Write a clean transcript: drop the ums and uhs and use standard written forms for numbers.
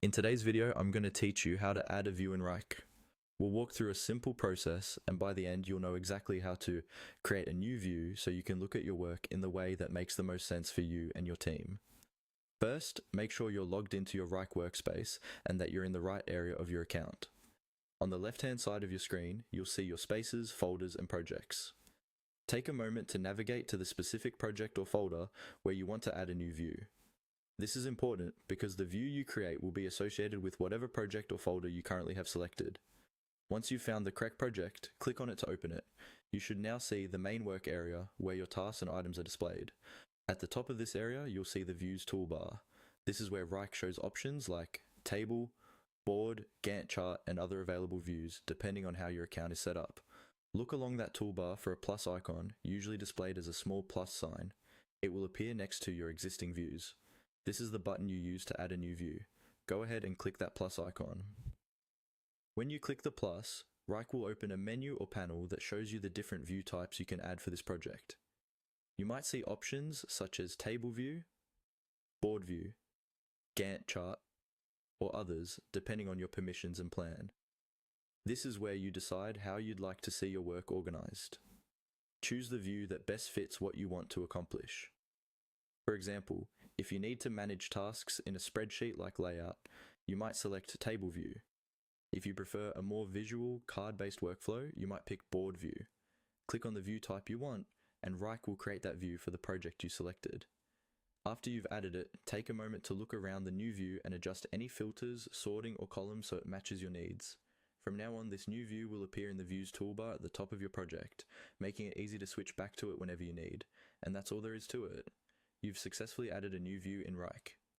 In today's video, I'm going to teach you how to add a view in Wrike. We'll walk through a simple process, and by the end you'll know exactly how to create a new view so you can look at your work in the way that makes the most sense for you and your team. First, make sure you're logged into your Wrike workspace and that you're in the right area of your account. On the left-hand side of your screen, you'll see your spaces, folders, and projects. Take a moment to navigate to the specific project or folder where you want to add a new view. This is important because the view you create will be associated with whatever project or folder you currently have selected. Once you've found the correct project, click on it to open it. You should now see the main work area where your tasks and items are displayed. At the top of this area, you'll see the Views toolbar. This is where Wrike shows options like table, board, Gantt chart, and other available views depending on how your account is set up. Look along that toolbar for a plus icon, usually displayed as a small plus sign. It will appear next to your existing views. This is the button you use to add a new view. Go ahead and click that plus icon. When you click the plus, Wrike will open a menu or panel that shows you the different view types you can add for this project. You might see options such as table view, board view, Gantt chart, or others depending on your permissions and plan. This is where you decide how you'd like to see your work organized. Choose the view that best fits what you want to accomplish. For example, if you need to manage tasks in a spreadsheet like layout, you might select Table View. If you prefer a more visual, card-based workflow, you might pick Board View. Click on the view type you want, and Wrike will create that view for the project you selected. After you've added it, take a moment to look around the new view and adjust any filters, sorting, or columns so it matches your needs. From now on, this new view will appear in the Views toolbar at the top of your project, making it easy to switch back to it whenever you need. And that's all there is to it. You've successfully added a new view in Wrike.